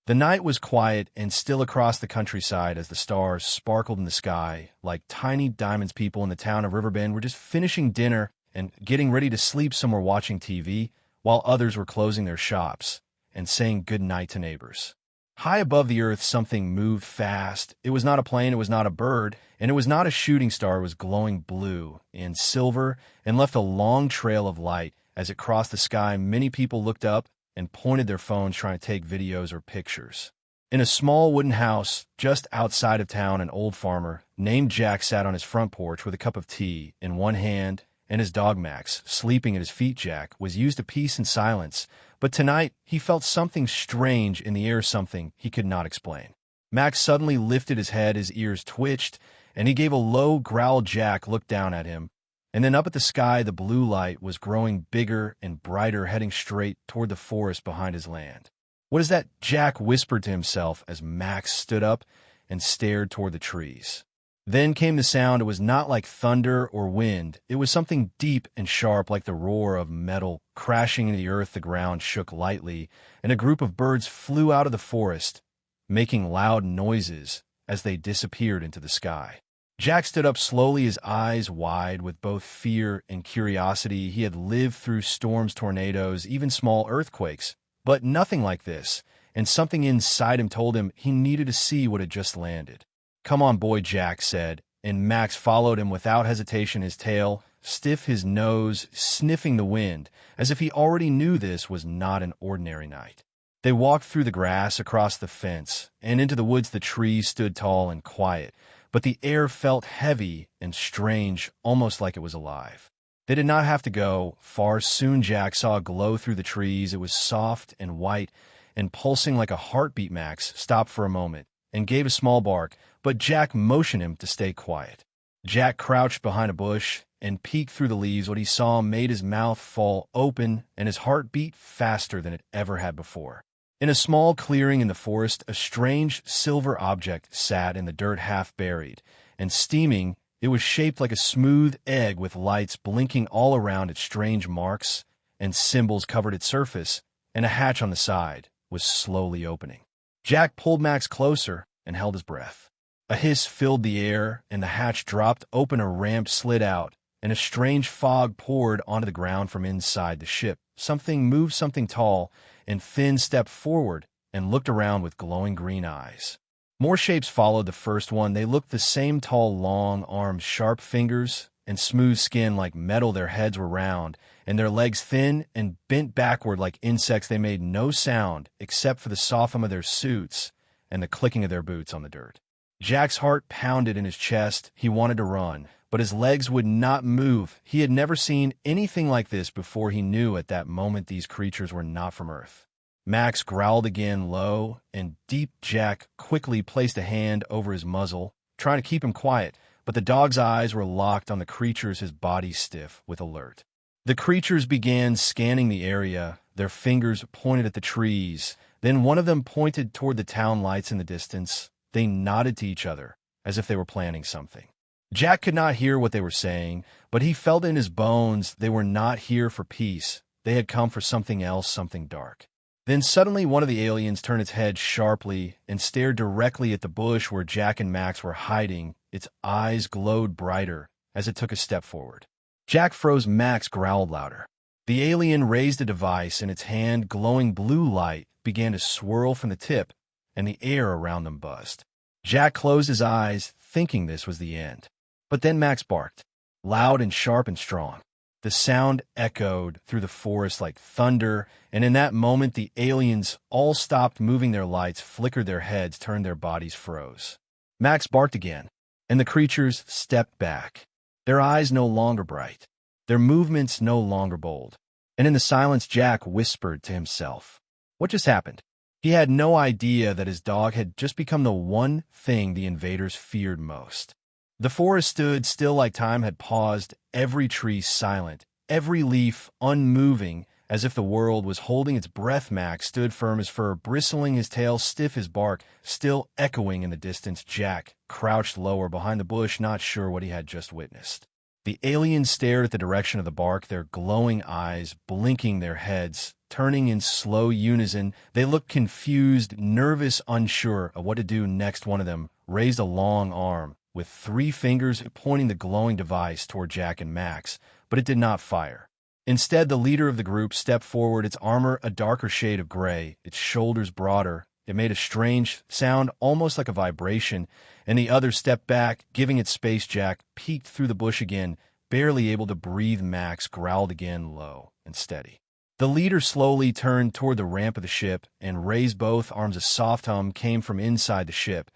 The night was quiet and still across the countryside as the stars sparkled in the sky like tiny diamonds. People in the town of Riverbend were just finishing dinner and getting ready to sleep. Some were watching TV, while others were closing their shops and saying good night to neighbors. High above the earth, something moved fast. It was not a plane, it was not a bird, and it was not a shooting star. It was glowing blue and silver and left a long trail of light as it crossed the sky. Many people looked up and pointed their phones trying to take videos or pictures. In a small wooden house just outside of town, an old farmer named Jack sat on his front porch with a cup of tea in one hand and his dog Max sleeping at his feet. Jack was used to peace and silence, but tonight he felt something strange in the air, something he could not explain. Max suddenly lifted his head, his ears twitched, and he gave a low growl. Jack looked down at him, and then up at the sky. The blue light was growing bigger and brighter, heading straight toward the forest behind his land. "What is that?" Jack whispered to himself as Max stood up and stared toward the trees. Then came the sound. It was not like thunder or wind. It was something deep and sharp, like the roar of metal crashing into the earth. The ground shook lightly, and a group of birds flew out of the forest, making loud noises as they disappeared into the sky. Jack stood up slowly, his eyes wide with both fear and curiosity. He had lived through storms, tornadoes, even small earthquakes, but nothing like this, and something inside him told him he needed to see what had just landed. "Come on, boy," Jack said, and Max followed him without hesitation, his tail stiff, his nose sniffing the wind, as if he already knew this was not an ordinary night. They walked through the grass, across the fence, and into the woods. The trees stood tall and quiet, but the air felt heavy and strange, almost like it was alive. They did not have to go far. Soon Jack saw a glow through the trees. It was soft and white and pulsing like a heartbeat. Max stopped for a moment and gave a small bark, but Jack motioned him to stay quiet. Jack crouched behind a bush and peeked through the leaves. What he saw made his mouth fall open and his heart beat faster than it ever had before. In a small clearing in the forest, a strange silver object sat in the dirt, half buried and steaming. It was shaped like a smooth egg with lights blinking all around it. Strange marks and symbols covered its surface, and a hatch on the side was slowly opening. Jack pulled Max closer and held his breath. A hiss filled the air, and the hatch dropped open. A ramp slid out, and a strange fog poured onto the ground from inside the ship. Something moved, something tall and thin stepped forward and looked around with glowing green eyes. More shapes followed the first one. They looked the same: tall, long arms, sharp fingers, and smooth skin like metal. Their heads were round, and their legs thin and bent backward like insects. They made no sound except for the soft hum of their suits and the clicking of their boots on the dirt. Jack's heart pounded in his chest. He wanted to run, but his legs would not move. He had never seen anything like this before. He knew at that moment these creatures were not from Earth. Max growled again, low and deep. Jack quickly placed a hand over his muzzle, trying to keep him quiet, but the dog's eyes were locked on the creatures, his body stiff with alert. The creatures began scanning the area, their fingers pointed at the trees. Then one of them pointed toward the town lights in the distance. They nodded to each other, as if they were planning something. Jack could not hear what they were saying, but he felt in his bones they were not here for peace. They had come for something else, something dark. Then suddenly one of the aliens turned its head sharply and stared directly at the bush where Jack and Max were hiding. Its eyes glowed brighter as it took a step forward. Jack froze. Max growled louder. The alien raised a device in its hand. Glowing blue light began to swirl from the tip, and the air around them buzzed. Jack closed his eyes, thinking this was the end. But then Max barked, loud and sharp and strong. The sound echoed through the forest like thunder, and in that moment the aliens all stopped moving. Their lights flickered, their heads turned, their bodies froze. Max barked again, and the creatures stepped back. Their eyes no longer bright, their movements no longer bold. And in the silence, Jack whispered to himself, "What just happened?" He had no idea that his dog had just become the one thing the invaders feared most. The forest stood still, like time had paused, every tree silent, every leaf unmoving, as if the world was holding its breath. Max stood firm, his fur bristling, his tail stiff, his bark still echoing in the distance. Jack crouched lower behind the bush, not sure what he had just witnessed. The aliens stared at the direction of the bark, their glowing eyes blinking, their heads turning in slow unison. They looked confused, nervous, unsure of what to do next. One of them raised a long arm, with 3 fingers pointing the glowing device toward Jack and Max, but it did not fire. Instead, the leader of the group stepped forward, its armor a darker shade of gray, its shoulders broader. It made a strange sound, almost like a vibration, and the other stepped back, giving it space. Jack peeked through the bush again, barely able to breathe. Max growled again, low and steady. The leader slowly turned toward the ramp of the ship and raised both arms. A soft hum came from inside the ship,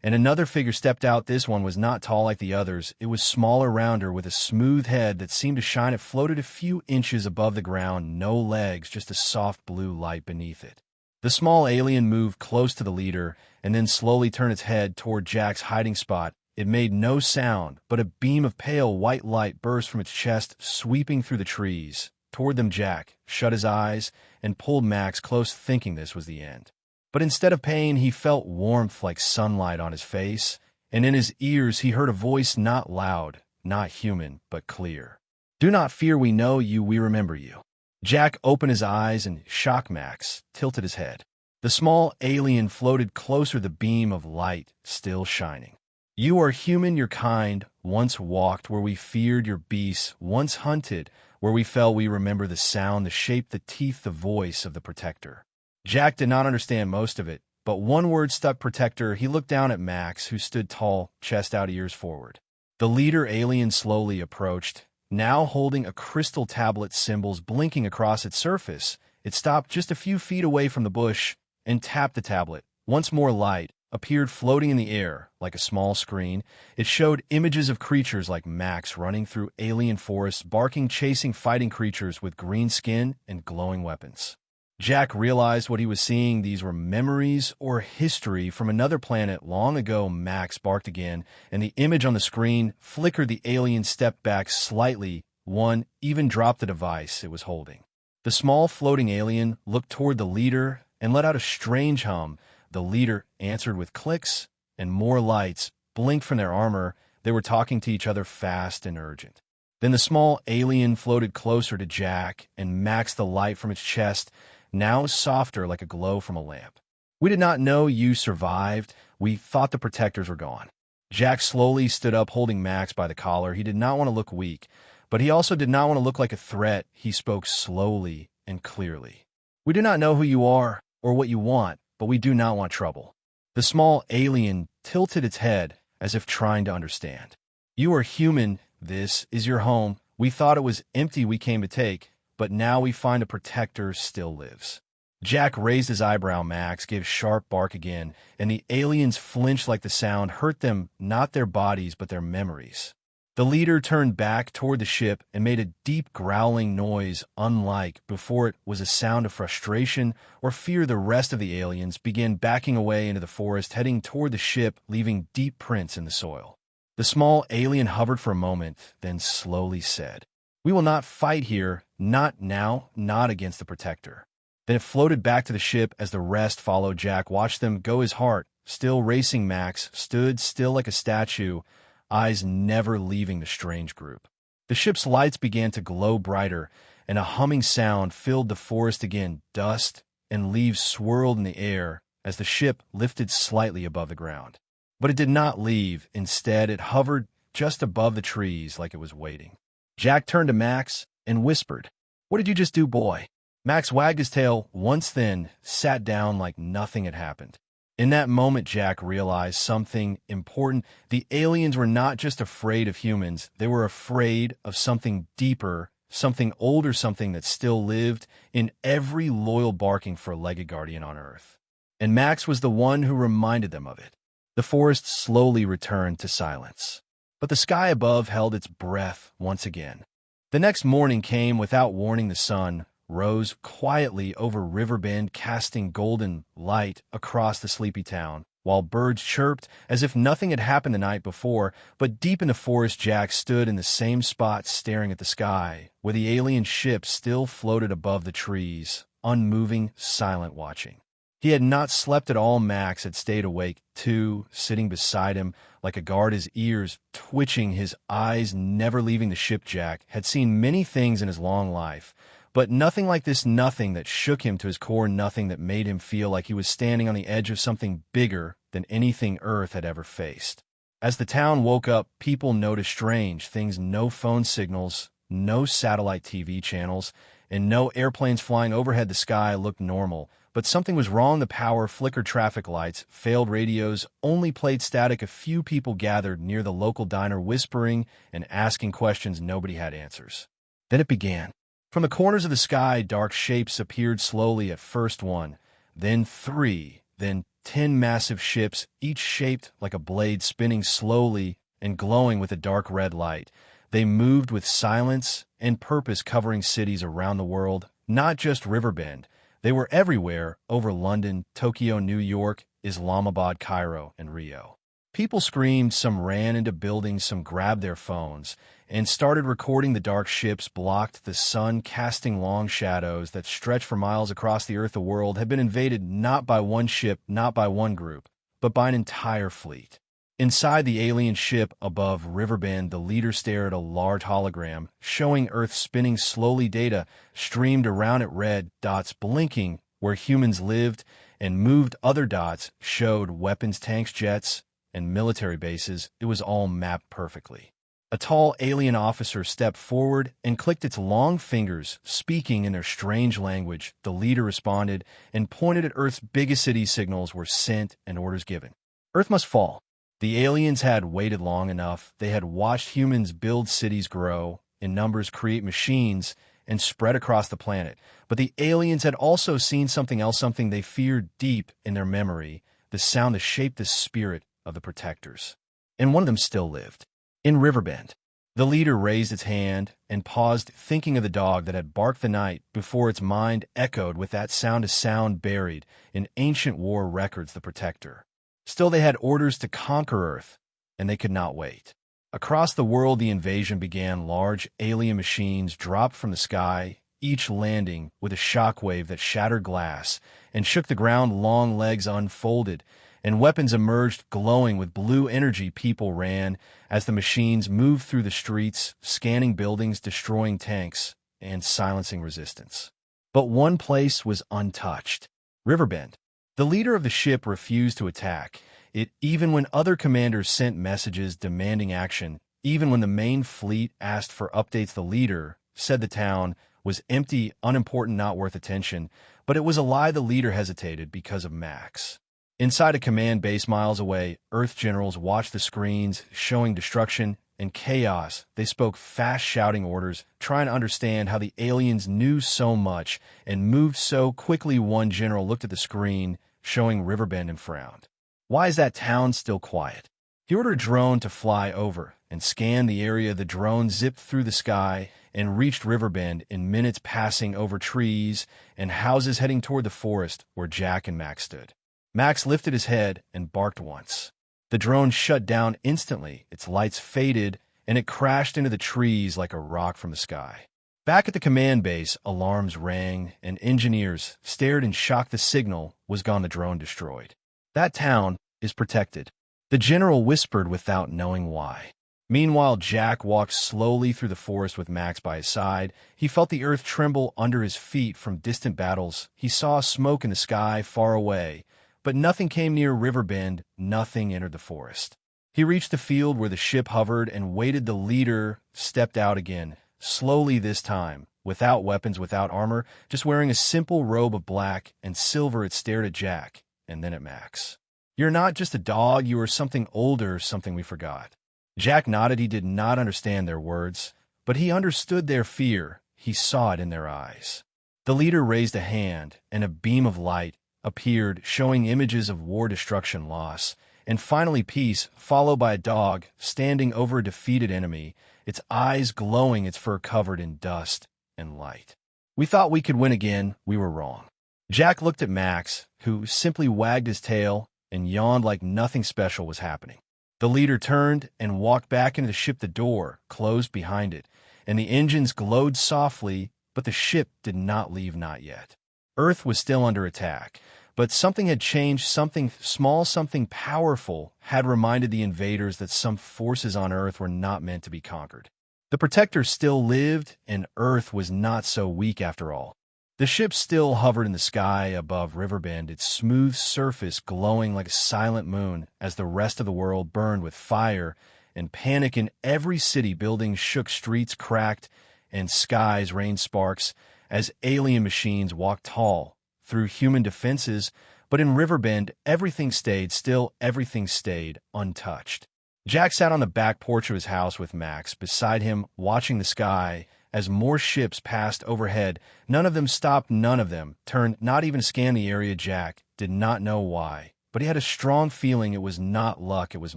and another figure stepped out. This one was not tall like the others. It was smaller, rounder, with a smooth head that seemed to shine. It floated a few inches above the ground, no legs, just a soft blue light beneath it. The small alien moved close to the leader and then slowly turned its head toward Jack's hiding spot. It made no sound, but a beam of pale white light burst from its chest, sweeping through the trees. Toward them, Jack shut his eyes and pulled Max close, thinking this was the end. But instead of pain, he felt warmth like sunlight on his face, and in his ears he heard a voice, not loud, not human, but clear. "Do not fear, we know you, we remember you." Jack opened his eyes and shocked. Max tilted his head. The small alien floated closer, the beam of light still shining. "You are human, your kind, once walked where we feared your beasts, once hunted, where we fell. We remember the sound, the shape, the teeth, the voice of the protector." Jack did not understand most of it, but one word stuck: protector. He looked down at Max, who stood tall, chest out, ears forward. The leader alien slowly approached, now holding a crystal tablet, symbols blinking across its surface. It stopped just a few feet away from the bush and tapped the tablet. Once more light appeared floating in the air like a small screen. It showed images of creatures like Max running through alien forests, barking, chasing, fighting creatures with green skin and glowing weapons. Jack realized what he was seeing. These were memories or history from another planet long ago. Max barked again, and the image on the screen flickered. The alien stepped back slightly. One even dropped the device it was holding. The small floating alien looked toward the leader and let out a strange hum. The leader answered with clicks, and more lights blinked from their armor. They were talking to each other, fast and urgent. Then the small alien floated closer to Jack and Max, the light from its chest now softer like a glow from a lamp. "We did not know you survived. We thought the protectors were gone." Jack slowly stood up, holding Max by the collar. He did not want to look weak, but he also did not want to look like a threat. He spoke slowly and clearly. "We do not know who you are or what you want, but we do not want trouble." The small alien tilted its head as if trying to understand. "You are human. This is your home. We thought it was empty. We came to take, but now we find a protector still lives." Jack raised his eyebrow. Max gave a sharp bark again, and the aliens flinched like the sound hurt them, not their bodies, but their memories. The leader turned back toward the ship and made a deep growling noise. Unlike before, it was a sound of frustration or fear. The rest of the aliens began backing away into the forest, heading toward the ship, leaving deep prints in the soil. The small alien hovered for a moment, then slowly said, "We will not fight here, not now, not against the protector." Then it floated back to the ship as the rest followed. Jack watched them go, his heart still racing. Max stood still like a statue, eyes never leaving the strange group. The ship's lights began to glow brighter, and a humming sound filled the forest again. Dust and leaves swirled in the air as the ship lifted slightly above the ground. But it did not leave. Instead, it hovered just above the trees like it was waiting. Jack turned to Max and whispered, "What did you just do, boy?" Max wagged his tail once, then sat down like nothing had happened. In that moment, Jack realized something important. The aliens were not just afraid of humans. They were afraid of something deeper, something older, something that still lived in every loyal barking for a legged guardian on Earth. And Max was the one who reminded them of it. The forest slowly returned to silence, but the sky above held its breath once again. The next morning came without warning. The sun rose quietly over Riverbend, casting golden light across the sleepy town, while birds chirped as if nothing had happened the night before. But deep in the forest, Jack stood in the same spot, staring at the sky, where the alien ship still floated above the trees, unmoving, silent, watching. He had not slept at all. Max had stayed awake, too, sitting beside him like a guard, his ears twitching, his eyes never leaving the ship. Jack had seen many things in his long life, But nothing like this nothing that shook him to his core, nothing that made him feel like he was standing on the edge of something bigger than anything Earth had ever faced. As the town woke up, people noticed strange things: no phone signals, no satellite TV channels, and no airplanes flying overhead. The sky looked normal, but something was wrong. The power flickered, traffic lights failed, radios only played static. A few people gathered near the local diner, whispering and asking questions. Nobody had answers. Then it began. From the corners of the sky, dark shapes appeared slowly. At first one, then three, then 10 massive ships, each shaped like a blade, spinning slowly and glowing with a dark red light. They moved with silence and purpose, covering cities around the world, not just Riverbend. They were everywhere, over London, Tokyo, New York, Islamabad, Cairo, and Rio. People screamed, some ran into buildings, some grabbed their phones and started recording. The dark ships blocked the sun, casting long shadows that stretched for miles across the earth. The world had been invaded not by one ship, not by one group, but by an entire fleet. Inside the alien ship above Riverbend, the leader stared at a large hologram showing Earth spinning slowly. Data streamed around it, red dots blinking where humans lived and moved. Other dots showed weapons, tanks, jets, and military bases. It was all mapped perfectly. A tall alien officer stepped forward and clicked its long fingers, speaking in their strange language. The leader responded and pointed at Earth's biggest city. Signals were sent and orders given. Earth must fall. The aliens had waited long enough. They had watched humans build cities, grow in numbers, create machines, and spread across the planet. But the aliens had also seen something else, something they feared deep in their memory, the sound that shaped the spirit of the protectors. And one of them still lived. In Riverbend, the leader raised its hand and paused, thinking of the dog that had barked the night before. Its mind echoed with that sound, a sound buried in ancient war records, the protector. Still, they had orders to conquer Earth, and they could not wait. Across the world, the invasion began. Large alien machines dropped from the sky, each landing with a shockwave that shattered glass and shook the ground. Long legs unfolded, and weapons emerged, glowing with blue energy. People ran as the machines moved through the streets, scanning buildings, destroying tanks, and silencing resistance. But one place was untouched: Riverbend. The leader of the ship refused to attack it, even when other commanders sent messages demanding action. Even when the main fleet asked for updates, the leader said the town was empty, unimportant, not worth attention. But it was a lie. The leader hesitated because of Max. Inside a command base miles away, Earth generals watched the screens showing destruction and chaos. They spoke fast, shouting orders, trying to understand how the aliens knew so much and moved so quickly. One general looked at the screen showing Riverbend and frowned. Why is that town still quiet? He ordered a drone to fly over and scan the area. The drone zipped through the sky and reached Riverbend in minutes, passing over trees and houses, heading toward the forest where Jack and Max stood. Max lifted his head and barked once. The drone shut down instantly. Its lights faded, and it crashed into the trees like a rock from the sky. Back at the command base, alarms rang, and engineers stared in shock. The signal was gone, the drone destroyed. That town is protected, the general whispered without knowing why. Meanwhile, Jack walked slowly through the forest with Max by his side. He felt the earth tremble under his feet from distant battles. He saw smoke in the sky far away, but nothing came near Riverbend. Nothing entered the forest. He reached the field where the ship hovered and waited. The leader stepped out again, slowly this time, without weapons, without armor, just wearing a simple robe of black and silver. It stared at Jack and then at Max. You're not just a dog, you are something older, something we forgot. Jack nodded. He did not understand their words, but he understood their fear. He saw it in their eyes. The leader raised a hand, and a beam of light appeared, showing images of war, destruction, loss, and finally peace, followed by a dog standing over a defeated enemy, its eyes glowing, its fur covered in dust and light. We thought we could win again. We were wrong. Jack looked at Max, who simply wagged his tail and yawned like nothing special was happening. The leader turned and walked back into the ship. The door closed behind it, and the engines glowed softly, but the ship did not leave, not yet. Earth was still under attack, but something had changed. Something small, something powerful had reminded the invaders that some forces on Earth were not meant to be conquered. The Protector still lived, and Earth was not so weak after all. The ship still hovered in the sky above Riverbend, its smooth surface glowing like a silent moon as the rest of the world burned with fire and panic in every city. Buildings shook, streets cracked, and skies rained sparks as alien machines walked tall through human defenses. But in Riverbend, everything stayed still, everything stayed untouched. Jack sat on the back porch of his house with Max beside him, watching the sky as more ships passed overhead. None of them stopped, none of them turned, not even to scan the area. Jack did not know why, but he had a strong feeling it was not luck, it was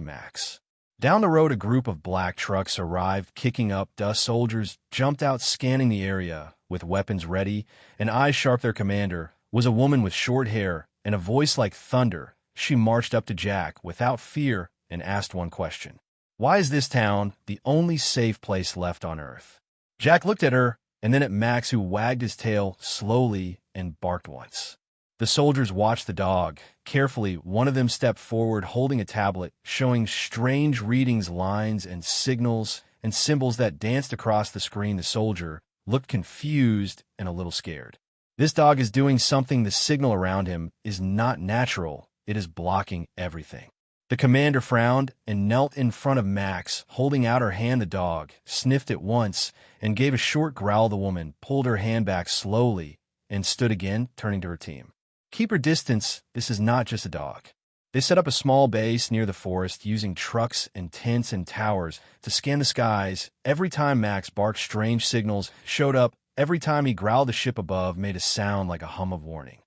Max. Down the road, a group of black trucks arrived, kicking up dust. Soldiers jumped out, scanning the area with weapons ready, and eyes sharp. Their commander was a woman with short hair and a voice like thunder. She marched up to Jack without fear and asked one question. Why is this town the only safe place left on Earth? Jack looked at her and then at Max, who wagged his tail slowly and barked once. The soldiers watched the dog carefully. One of them stepped forward, holding a tablet, showing strange readings, lines and signals and symbols that danced across the screen. The soldier looked confused and a little scared. This dog is doing something. The signal around him is not natural. It is blocking everything. The commander frowned and knelt in front of Max, holding out her hand. The dog sniffed it once and gave a short growl. The woman pulled her hand back slowly and stood again, turning to her team. Keep your distance. This is not just a dog. They set up a small base near the forest, using trucks and tents and towers to scan the skies. Every time Max barked, strange signals showed up. Every time he growled, the ship above made a sound like a hum of warning.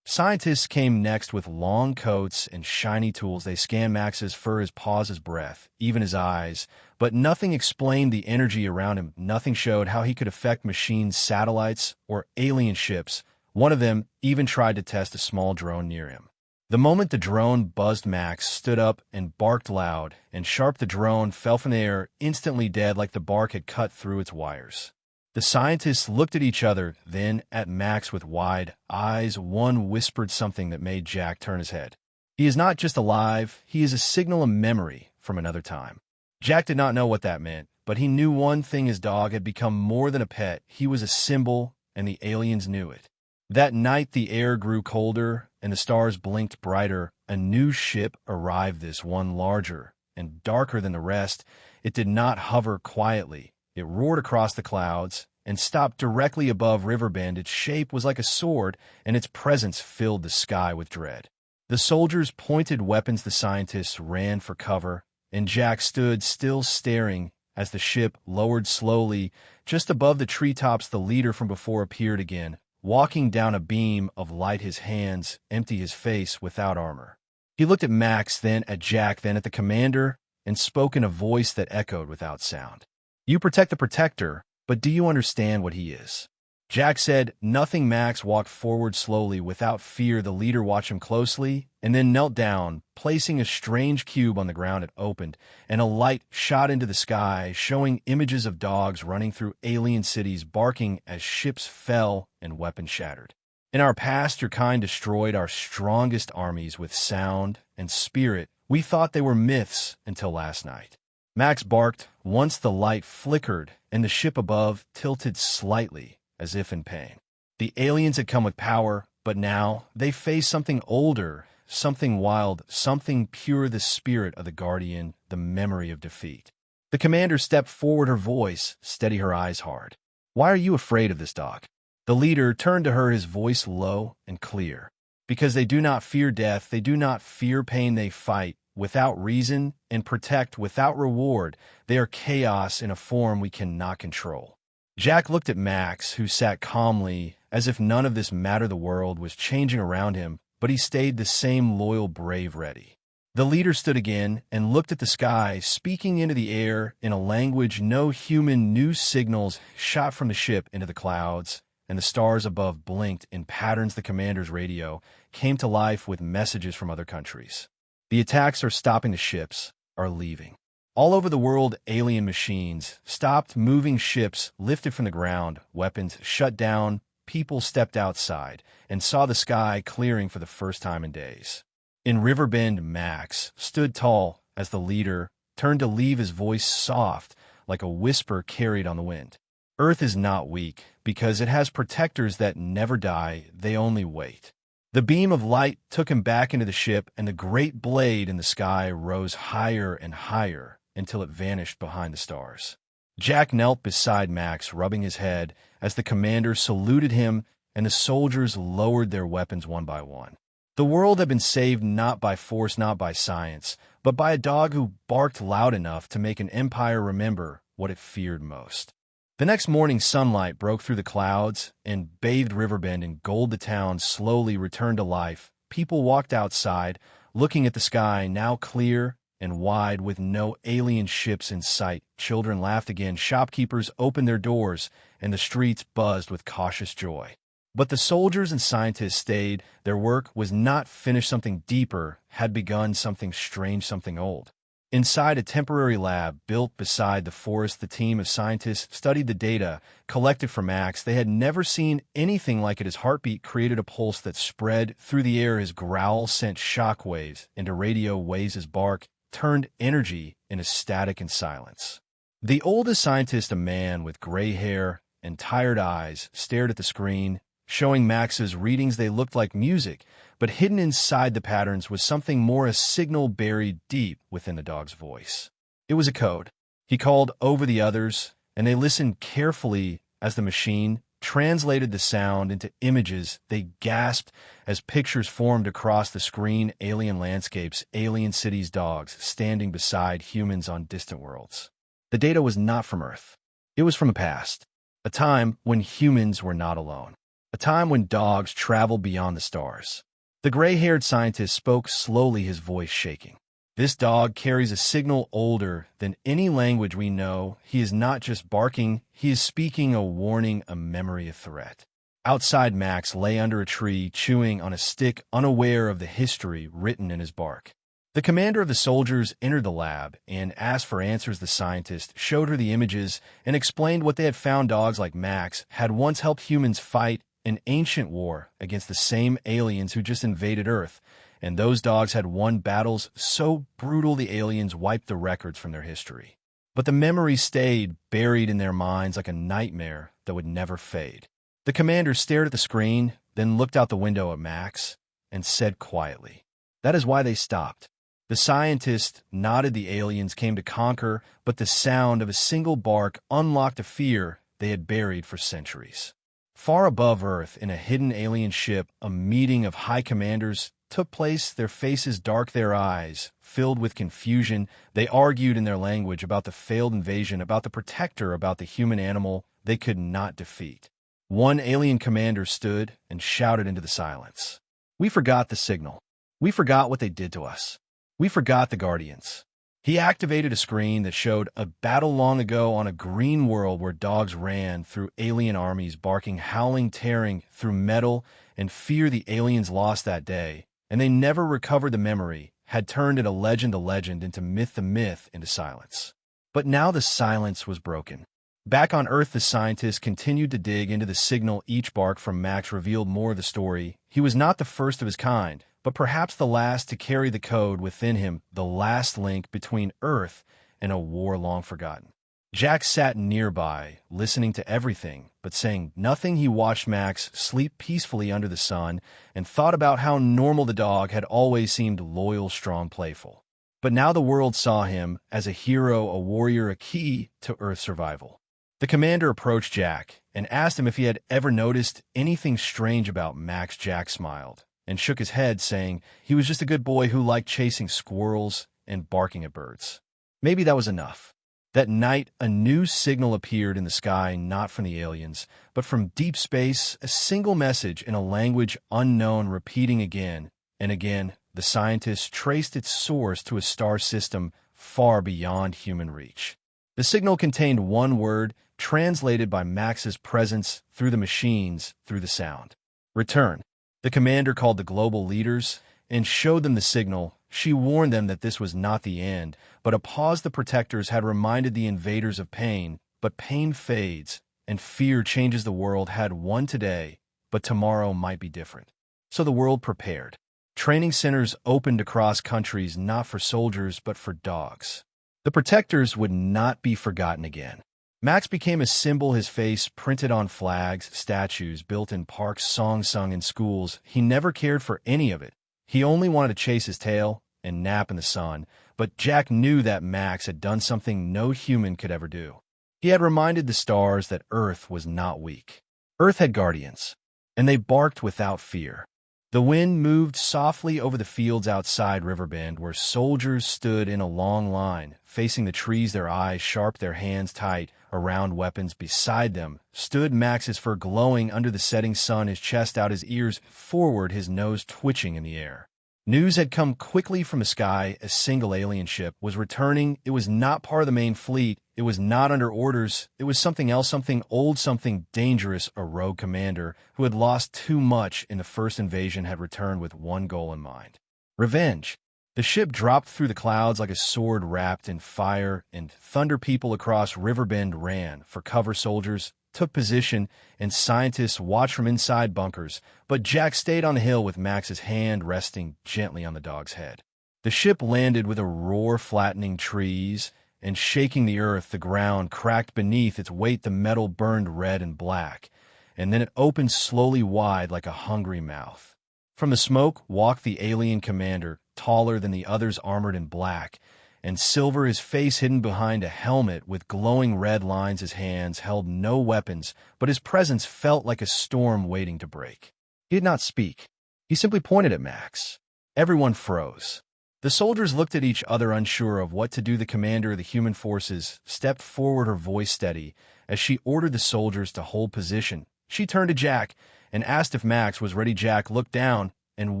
Scientists came next with long coats and shiny tools. They scanned Max's fur, his paws, his breath, even his eyes, but nothing explained the energy around him. Nothing showed how he could affect machines, satellites, or alien ships. One of them even tried to test a small drone near him. The moment the drone buzzed, Max stood up and barked loud and sharp. The drone fell from the air, instantly dead, like the bark had cut through its wires. The scientists looked at each other, then at Max with wide eyes. One whispered something that made Jack turn his head. He is not just alive, he is a signal, a memory from another time. Jack did not know what that meant, but he knew one thing: his dog had become more than a pet. He was a symbol, and the aliens knew it. That night, the air grew colder, and the stars blinked brighter. A new ship arrived, this one larger and darker than the rest. It did not hover quietly. It roared across the clouds and stopped directly above Riverbend. Its shape was like a sword, and its presence filled the sky with dread. The soldiers pointed weapons. The scientists ran for cover, and Jack stood still, staring as the ship lowered slowly. Just above the treetops, the leader from before appeared again, walking down a beam of light, his hands empty, his face without armor. He looked at Max, then at Jack, then at the commander, and spoke in a voice that echoed without sound. You protect the Protector, but do you understand what he is? Jack said nothing. Max walked forward slowly without fear. The leader watched him closely and then knelt down, placing a strange cube on the ground. It opened, and a light shot into the sky, showing images of dogs running through alien cities, barking as ships fell and weapons shattered. In our past, your kind destroyed our strongest armies with sound and spirit. We thought they were myths until last night. Max barked once. The light flickered, and the ship above tilted slightly, as if in pain. The aliens had come with power, but now they faced something older, something wild, something pure, the spirit of the Guardian, the memory of defeat. The commander stepped forward, her voice steady, her eyes hard. Why are you afraid of this dog? The leader turned to her, his voice low and clear. Because they do not fear death, they do not fear pain, they fight without reason and protect without reward. They are chaos in a form we cannot control. Jack looked at Max, who sat calmly, as if none of this mattered. The world was changing around him, but he stayed the same, loyal, brave, ready. The leader stood again and looked at the sky, speaking into the air in a language no human knew. Signals shot from the ship into the clouds, and the stars above blinked in patterns. The commander's radio came to life with messages from other countries. The attacks are stopping. The ships are leaving. All over the world, alien machines stopped moving. Ships lifted from the ground, weapons shut down. People stepped outside and saw the sky clearing for the first time in days. In Riverbend, Max stood tall as the leader turned to leave, his voice soft like a whisper carried on the wind. Earth is not weak, because it has protectors that never die, they only wait. The beam of light took him back into the ship, and the great blade in the sky rose higher and higher until it vanished behind the stars. Jack knelt beside Max, rubbing his head, as the commander saluted him and the soldiers lowered their weapons one by one. The world had been saved not by force, not by science, but by a dog who barked loud enough to make an empire remember what it feared most. The next morning, sunlight broke through the clouds and bathed Riverbend in gold. The town slowly returned to life. People walked outside, looking at the sky, now clear and wide with no alien ships in sight. Children laughed again, shopkeepers opened their doors, and the streets buzzed with cautious joy. But the soldiers and scientists stayed. Their work was not finished. Something deeper had begun, something strange, something old. Inside a temporary lab built beside the forest, the team of scientists studied the data collected from Max. They had never seen anything like it. His heartbeat created a pulse that spread through the air. His growl sent shockwaves into radio waves. His bark turned energy into static and silence. The oldest scientist, a man with gray hair and tired eyes, stared at the screen, showing Max's readings. They looked like music, but hidden inside the patterns was something more, a signal buried deep within the dog's voice. It was a code. He called over the others, and they listened carefully as the machine translated the sound into images. They gasped as pictures formed across the screen, alien landscapes, alien cities, dogs standing beside humans on distant worlds. The data was not from Earth. It was from the past, a time when humans were not alone, a time when dogs traveled beyond the stars. The gray-haired scientist spoke slowly, his voice shaking. This dog carries a signal older than any language we know. He is not just barking, he is speaking a warning, a memory, a threat. Outside, Max lay under a tree, chewing on a stick, unaware of the history written in his bark. The commander of the soldiers entered the lab and asked for answers. The scientist showed her the images and explained what they had found. Dogs like Max had once helped humans fight an ancient war against the same aliens who just invaded Earth, and those dogs had won battles so brutal the aliens wiped the records from their history. But the memories stayed buried in their minds like a nightmare that would never fade. The commander stared at the screen, then looked out the window at Max and said quietly, "That is why they stopped." The scientist nodded. The aliens came to conquer, but the sound of a single bark unlocked a fear they had buried for centuries. Far above Earth, in a hidden alien ship, a meeting of high commanders took place. Their faces dark, their eyes filled with confusion. They argued in their language about the failed invasion, about the protector, about the human animal they could not defeat. One alien commander stood and shouted into the silence, "We forgot the signal. We forgot what they did to us. We forgot the Guardians." He activated a screen that showed a battle long ago on a green world where dogs ran through alien armies, barking, howling, tearing through metal and fear. The aliens lost that day, and they never recovered. The memory had turned into legend, the legend into myth, the myth into silence. But now the silence was broken. Back on Earth, the scientists continued to dig into the signal. Each bark from Max revealed more of the story. He was not the first of his kind, but perhaps the last to carry the code within him, the last link between Earth and a war long forgotten. Jack sat nearby, listening to everything, but saying nothing. He watched Max sleep peacefully under the sun and thought about how normal the dog had always seemed, loyal, strong, playful. But now the world saw him as a hero, a warrior, a key to Earth's survival. The commander approached Jack and asked him if he had ever noticed anything strange about Max. Jack smiled and shook his head, saying he was just a good boy who liked chasing squirrels and barking at birds. Maybe that was enough. That night, a new signal appeared in the sky, not from the aliens, but from deep space, a single message in a language unknown, repeating again and again. The scientists traced its source to a star system far beyond human reach. The signal contained one word, translated by Max's presence through the machines, through the sound. Return. The commander called the global leaders and showed them the signal. She warned them that this was not the end, but a pause. The protectors had reminded the invaders of pain, but pain fades, and fear changes. The world had won today, but tomorrow might be different. So the world prepared. Training centers opened across countries, not for soldiers, but for dogs. The protectors would not be forgotten again. Max became a symbol, his face printed on flags, statues built in parks, songs sung in schools. He never cared for any of it. He only wanted to chase his tail and nap in the sun, but Jack knew that Max had done something no human could ever do. He had reminded the stars that Earth was not weak. Earth had guardians, and they barked without fear. The wind moved softly over the fields outside Riverbend, where soldiers stood in a long line, facing the trees, their eyes sharp, their hands tight around weapons. Beside them stood Max's fur glowing under the setting sun, his chest out, his ears forward, his nose twitching in the air. News had come quickly from the sky. A single alien ship was returning. It was not part of the main fleet. It was not under orders. It was something else, something old, something dangerous. A rogue commander who had lost too much in the first invasion had returned with one goal in mind: revenge. The ship dropped through the clouds like a sword wrapped in fire and thunder. People across Riverbend ran for cover. Soldiers took position, and scientists watched from inside bunkers, but Jack stayed on the hill with Max's hand resting gently on the dog's head. The ship landed with a roar, flattening trees and shaking the earth. The ground cracked beneath its weight. The metal burned red and black, and then it opened slowly wide like a hungry mouth. From the smoke walked the alien commander, taller than the others, armored in black and silver, his face hidden behind a helmet with glowing red lines. His hands held no weapons, but his presence felt like a storm waiting to break. He did not speak. He simply pointed at Max. Everyone froze. The soldiers looked at each other, unsure of what to do. The commander of the human forces stepped forward, her voice steady, as she ordered the soldiers to hold position. She turned to Jack and asked if Max was ready. Jack looked down and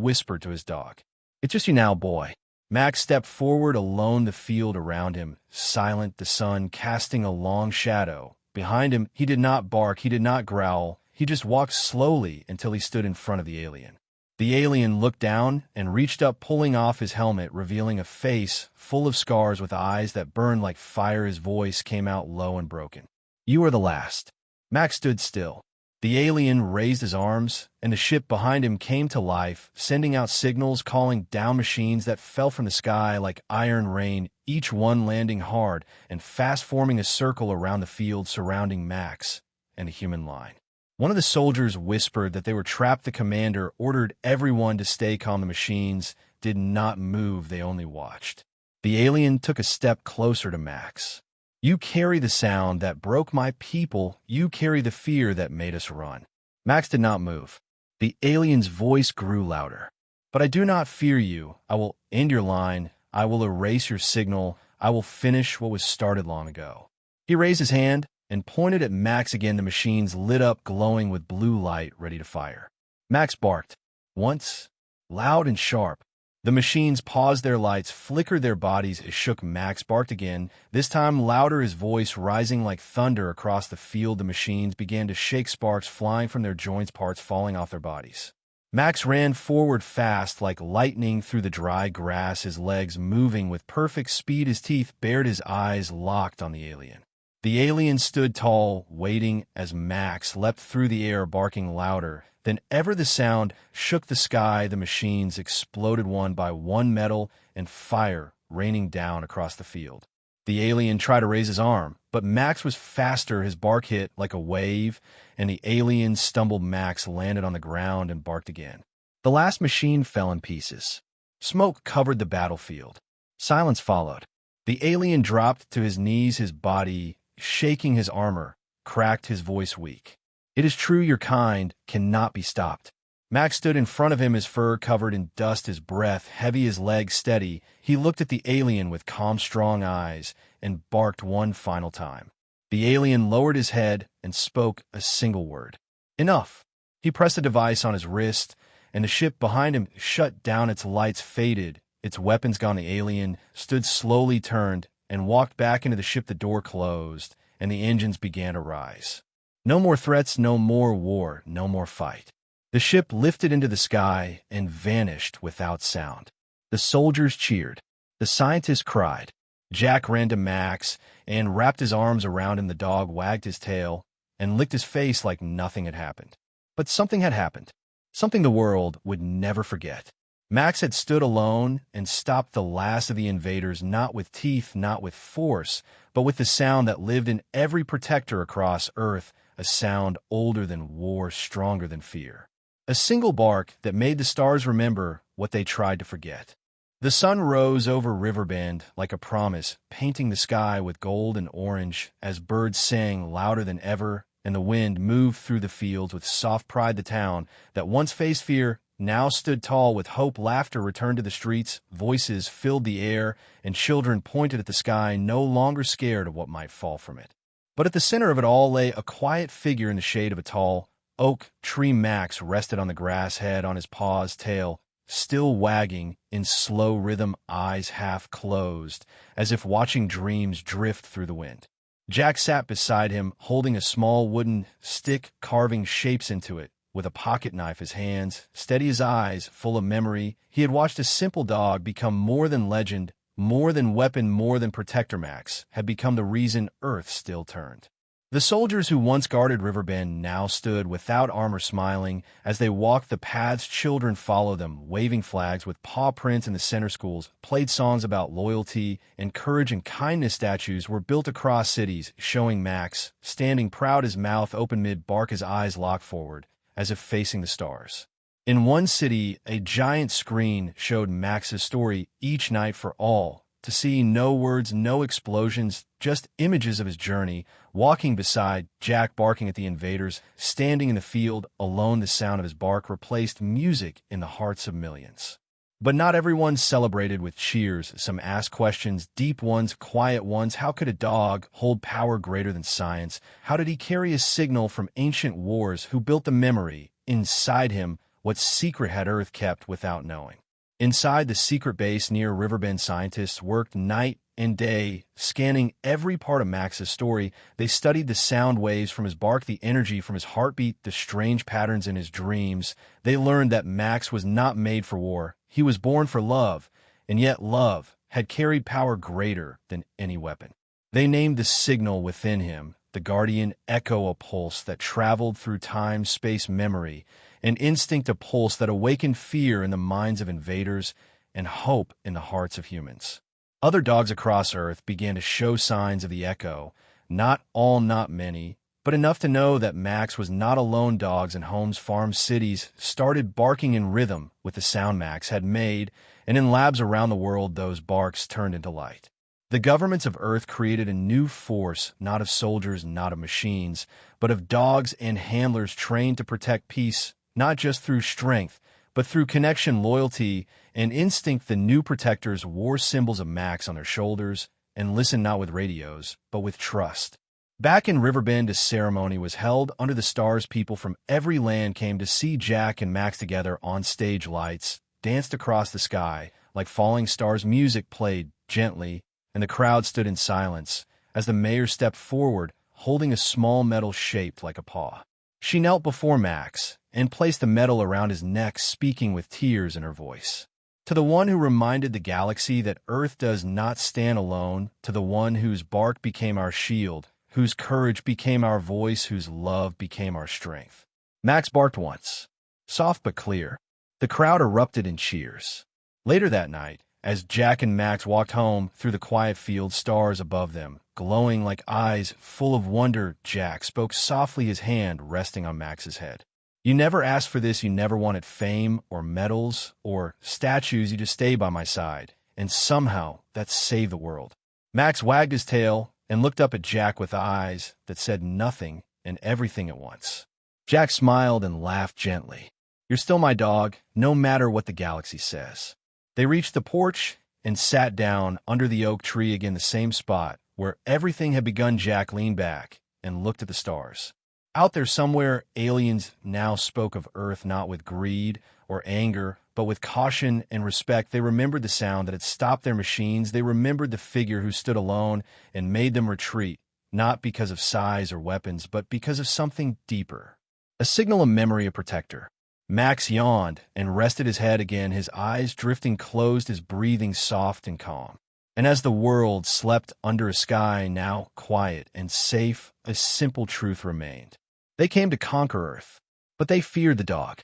whispered to his dog, "It's just you now, boy." Max stepped forward, alone, the field around him silent, the sun casting a long shadow. Behind him, he did not bark, he did not growl. He just walked slowly until he stood in front of the alien. The alien looked down and reached up, pulling off his helmet, revealing a face full of scars with eyes that burned like fire. His voice came out low and broken. "You are the last." Max stood still. The alien raised his arms, and the ship behind him came to life, sending out signals, calling down machines that fell from the sky like iron rain, each one landing hard and fast, forming a circle around the field surrounding Max and the human line. One of the soldiers whispered that they were trapped. The commander ordered everyone to stay calm. The machines did not move, they only watched. The alien took a step closer to Max. "You carry the sound that broke my people. You carry the fear that made us run." Max did not move. The alien's voice grew louder. "But I do not fear you. I will end your line. I will erase your signal. I will finish what was started long ago." He raised his hand and pointed at Max again. The machines lit up, glowing with blue light, ready to fire. Max barked. Once, loud and sharp. The machines paused, their lights flickered, their bodies shook. Max barked again, this time louder, his voice rising like thunder across the field. The machines began to shake, sparks flying from their joints, parts falling off their bodies. Max ran forward fast like lightning through the dry grass, his legs moving with perfect speed, his teeth bared, his eyes locked on the alien. The alien stood tall, waiting as Max leapt through the air, barking louder than ever. The sound shook the sky. The machines exploded one by one, metal and fire raining down across the field. The alien tried to raise his arm, but Max was faster. His bark hit like a wave, and the alien stumbled. Max landed on the ground and barked again. The last machine fell in pieces. Smoke covered the battlefield. Silence followed. The alien dropped to his knees, his body shaking, his armor cracked, his voice weak. "It is true, your kind cannot be stopped." Max stood in front of him, his fur covered in dust, his breath heavy, his legs steady. He looked at the alien with calm, strong eyes and barked one final time. The alien lowered his head and spoke a single word. "Enough." He pressed a device on his wrist, and the ship behind him shut down. Its lights faded, its weapons gone. The alien stood slowly, turned, and walked back into the ship. The door closed, and the engines began to rise. No more threats, no more war, no more fight. The ship lifted into the sky and vanished without sound. The soldiers cheered. The scientists cried. Jack ran to Max and wrapped his arms around him. The dog wagged his tail and licked his face like nothing had happened. But something had happened. Something the world would never forget. Max had stood alone and stopped the last of the invaders, not with teeth, not with force, but with the sound that lived in every protector across Earth, a sound older than war, stronger than fear. A single bark that made the stars remember what they tried to forget. The sun rose over Riverbend like a promise, painting the sky with gold and orange as birds sang louder than ever, and the wind moved through the fields with soft pride. The town that once faced fear now stood tall with hope. Laughter returned to the streets, voices filled the air, and children pointed at the sky, no longer scared of what might fall from it. But at the center of it all lay a quiet figure in the shade of a tall oak tree. Max rested on the grass, head on his paws, tail still wagging in slow rhythm, eyes half closed, as if watching dreams drift through the wind. Jack sat beside him, holding a small wooden stick, carving shapes into it with a pocket knife. His hands steady, his eyes full of memory. He had watched a simple dog become more than legend, more than weapon, more than protector. Max had become the reason Earth still turned. The soldiers who once guarded Riverbend now stood without armor, smiling as they walked the paths. Children followed them, waving flags with paw prints in the center. Schools played songs about loyalty and courage, and kindness statues were built across cities, showing Max standing proud, his mouth open mid-bark, his eyes locked forward, as if facing the stars. In one city, a giant screen showed Max's story each night for all to see. No words, no explosions, just images of his journey, walking beside Jack, barking at the invaders, standing in the field alone. The sound of his bark replaced music in the hearts of millions. But not everyone celebrated with cheers. Some asked questions, deep ones, quiet ones. How could a dog hold power greater than science? How did he carry a signal from ancient wars? Who built the memory inside him? What secret had Earth kept without knowing? Inside the secret base near Riverbend, scientists worked night and day, scanning every part of Max's story. They studied the sound waves from his bark, the energy from his heartbeat, the strange patterns in his dreams. They learned that Max was not made for war. He was born for love, and yet love had carried power greater than any weapon. They named the signal within him the guardian echo, a pulse that traveled through time, space, memory, an instinct, a pulse that awakened fear in the minds of invaders and hope in the hearts of humans. Other dogs across Earth began to show signs of the echo, not all, not many, but enough to know that Max was not alone. Dogs in homes, farms, cities started barking in rhythm with the sound Max had made, and in labs around the world, those barks turned into light. The governments of Earth created a new force, not of soldiers, not of machines, but of dogs and handlers trained to protect peace, not just through strength, but through connection, loyalty, and instinct. The new protectors wore symbols of Max on their shoulders and listened not with radios, but with trust. Back in Riverbend, a ceremony was held under the stars. People from every land came to see Jack and Max together on stage. Lights danced across the sky like falling stars. Music played gently, and the crowd stood in silence as the mayor stepped forward, holding a small medal shaped like a paw. She knelt before Max and placed the medal around his neck, speaking with tears in her voice. To the one who reminded the galaxy that Earth does not stand alone, to the one whose bark became our shield, whose courage became our voice, whose love became our strength. Max barked once, soft but clear. The crowd erupted in cheers. Later that night, as Jack and Max walked home through the quiet field, stars above them, glowing like eyes full of wonder, Jack spoke softly, his hand resting on Max's head. You never asked for this. You never wanted fame or medals or statues. You just stayed by my side, and somehow that saved the world. Max wagged his tail and looked up at Jack with eyes that said nothing and everything at once. Jack smiled and laughed gently. You're still my dog, no matter what the galaxy says. They reached the porch and sat down under the oak tree again, the same spot where everything had begun. Jack leaned back and looked at the stars. Out there somewhere, aliens now spoke of Earth not with greed or anger, but with caution and respect. They remembered the sound that had stopped their machines. They remembered the figure who stood alone and made them retreat, not because of size or weapons, but because of something deeper. A signal, a memory, a protector. Max yawned and rested his head again, his eyes drifting closed, his breathing soft and calm. And as the world slept under a sky now quiet and safe, a simple truth remained. They came to conquer Earth, but they feared the dog.